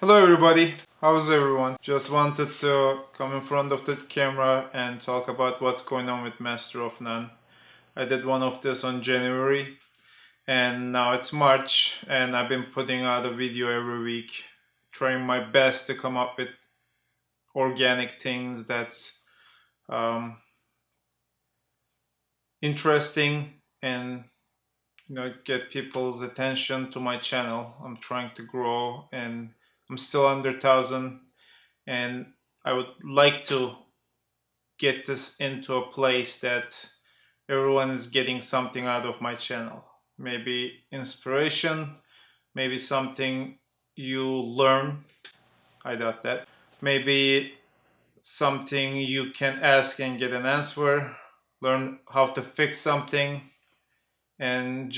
Hello everybody, how's everyone? Just wanted to come in front of the camera and talk about what's going on with Master of None. I did one of this on January and now it's March and I've been putting out a video every week, trying my best to come up with organic things that's um, interesting and get people's attention to my channel. I'm trying to grow and I'm still under 1,000 and I would like to get this into a place that everyone is getting something out of my channel. Maybe inspiration, maybe something you learn. I doubt that. Maybe something you can ask and get an answer, learn how to fix something, and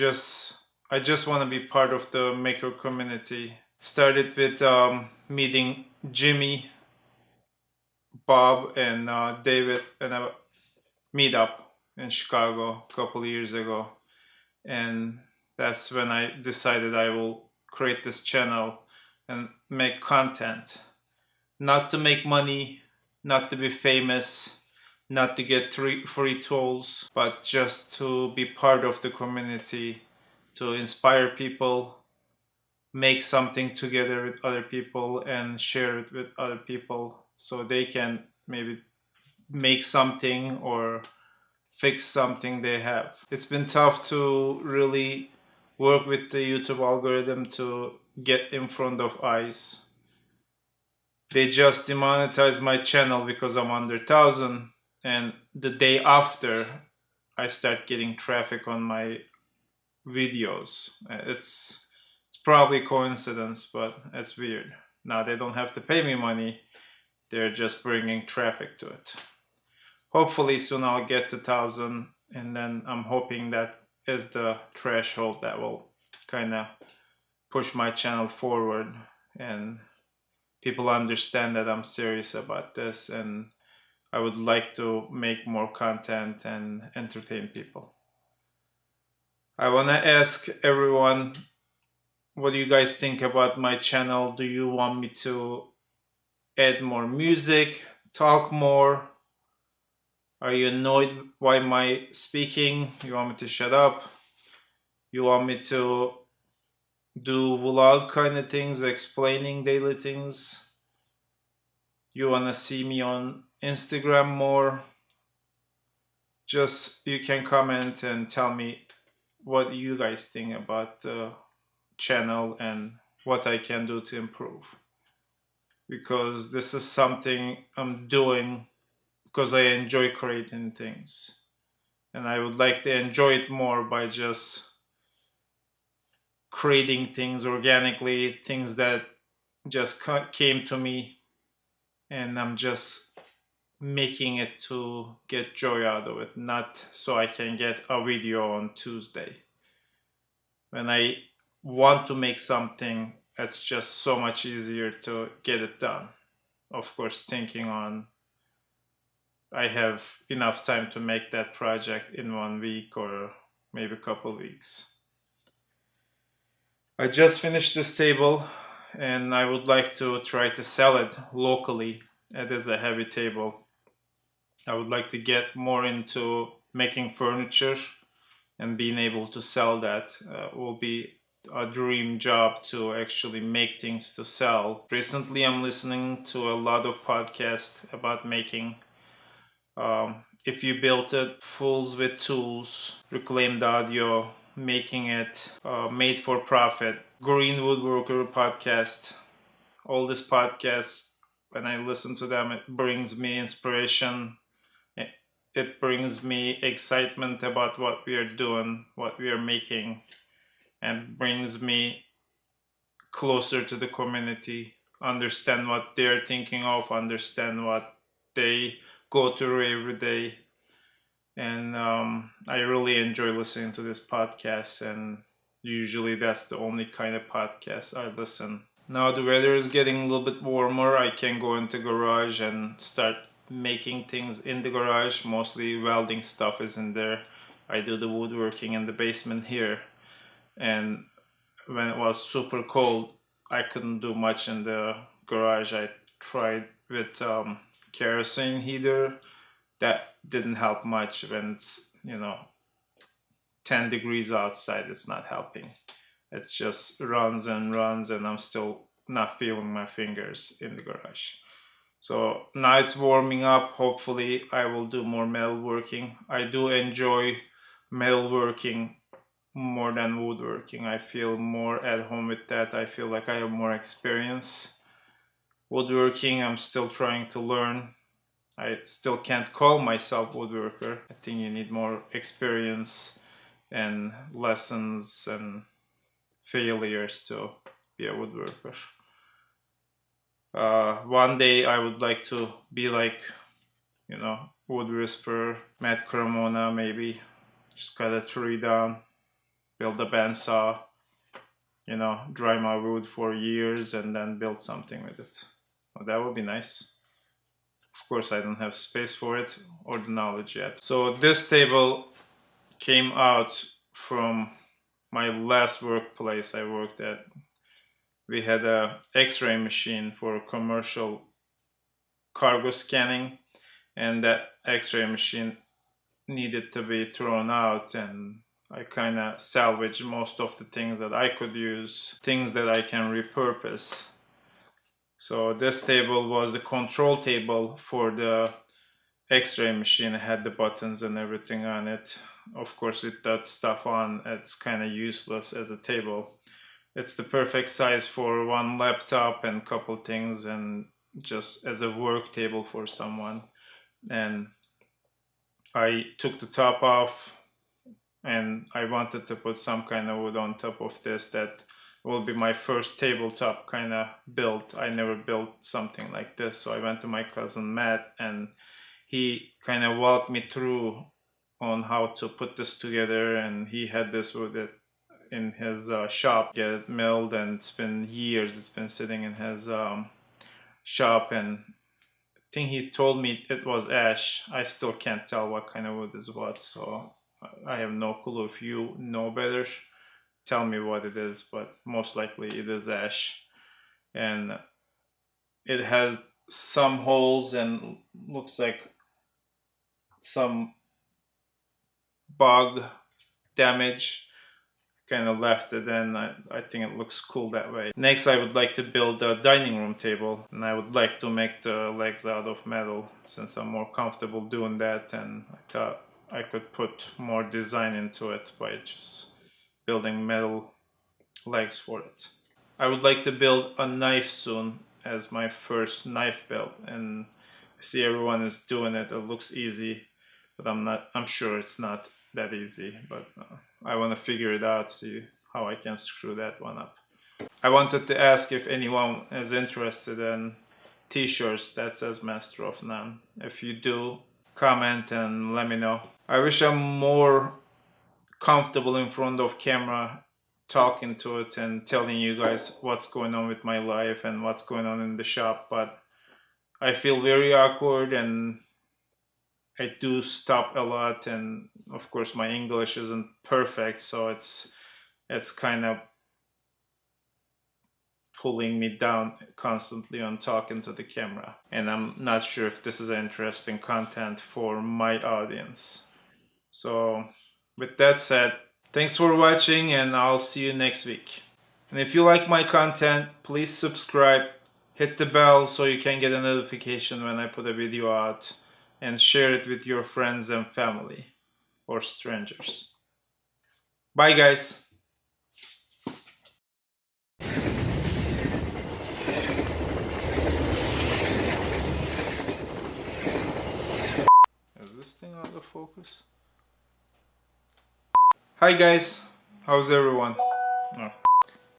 I just want to be part of the maker community. Started with meeting Jimmy, Bob, and David and a meetup in Chicago a couple of years ago, and that's when I decided I will create this channel and make content, not to make money, not to be famous, not to get free tools, but just to be part of the community, to inspire people, make something together with other people and share it with other people so they can maybe make something or fix something they have. It's been tough to really work with the YouTube algorithm to get in front of eyes. They just demonetized my channel because I'm under 1,000, and the day after I start getting traffic on my videos. It's probably coincidence, but it's weird. Now they don't have to pay me money. They're just bringing traffic to it. Hopefully soon I'll get to 1,000, and then I'm hoping that is the threshold that will kind of push my channel forward and people understand that I'm serious about this and I would like to make more content and entertain people. I want to ask everyone, what do you guys think about my channel? Do you want me to add more music, talk more? Are you annoyed by my speaking? You want me to shut up? You want me to do vlog kind of things, explaining daily things? You want to see me on Instagram more? Just you can comment and tell me what you guys think about the channel and what I can do to improve. Because this is something I'm doing because I enjoy creating things. And I would like to enjoy it more by just creating things organically, things that just came to me, and I'm just making it to get joy out of it, not so I can get a video on Tuesday. When I want to make something, it's just so much easier to get it done. Of course, thinking on I have enough time to make that project in 1 week or maybe a couple weeks. I just finished this table and I would like to try to sell it locally. It is a heavy table. I would like to get more into making furniture and being able to sell that will be a dream job to actually make things to sell. Recently, I'm listening to a lot of podcasts about making. If you built it, Fools with Tools, Reclaimed Audio, Making It, Made for Profit, Green Woodworker podcast. All these podcasts, when I listen to them, it brings me inspiration. It brings me excitement about what we are doing, what we are making, and brings me closer to the community, understand what they're thinking of, understand what they go through every day. And I really enjoy listening to this podcast, and usually that's the only kind of podcast I listen. Now the weather is getting a little bit warmer. I can go into garage and start making things in the garage. Mostly welding stuff is in there. I do the woodworking in the basement here. And when it was super cold, I couldn't do much in the garage. I tried with kerosene heater. That didn't help much when it's, 10 degrees outside. It's not helping. It just runs and runs, and I'm still not feeling my fingers in the garage. So now it's warming up. Hopefully I will do more metalworking. I do enjoy metalworking more than woodworking. I feel more at home with that. I feel like I have more experience. Woodworking, I'm still trying to learn. I still can't call myself woodworker. I think you need more experience and lessons and failures to be a woodworker. One day I would like to be like, Wood Whisperer, Matt Cremona maybe. Just cut a tree down, build a bandsaw, dry my wood for years and then build something with it. Well, that would be nice. Of course, I don't have space for it or the knowledge yet. So this table came out from my last workplace I worked at. We had a X-ray machine for commercial cargo scanning, and that X-ray machine needed to be thrown out, and I kind of salvaged most of the things that I could use, things that I can repurpose. So this table was the control table for the X-ray machine. It had the buttons and everything on it. Of course, with that stuff on, it's kind of useless as a table. It's the perfect size for one laptop and couple things, and just as a work table for someone. And I took the top off, and I wanted to put some kind of wood on top of this. That will be my first tabletop kind of build. I never built something like this, so I went to my cousin Matt, and he kind of walked me through on how to put this together. And he had this wood in his shop, get it milled, and it's been years. It's been sitting in his shop, and I think he told me it was ash. I still can't tell what kind of wood is what, so I have no clue. If you know better, tell me what it is, but most likely it is ash. And it has some holes and looks like some bug damage kind of left it, and I think it looks cool that way. Next, I would like to build a dining room table, and I would like to make the legs out of metal since I'm more comfortable doing that, and I thought I could put more design into it by just building metal legs for it. I would like to build a knife soon as my first knife build, and I see everyone is doing it. It looks easy, but I'm sure it's not that easy, but I want to figure it out, see how I can screw that one up. I wanted to ask if anyone is interested in t-shirts that says Master of None. If you do, comment and let me know. I wish I'm more comfortable in front of camera talking to it and telling you guys what's going on with my life and what's going on in the shop, but I feel very awkward and I do stop a lot, and of course my English isn't perfect, so it's kind of pulling me down constantly on talking to the camera, and I'm not sure if this is interesting content for my audience. So with that said, thanks for watching, and I'll see you next week. And if you like my content, please subscribe, hit the bell so you can get a notification when I put a video out, and share it with your friends and family or strangers. Bye guys. Is this thing out of focus? Hi guys, how's everyone? Oh.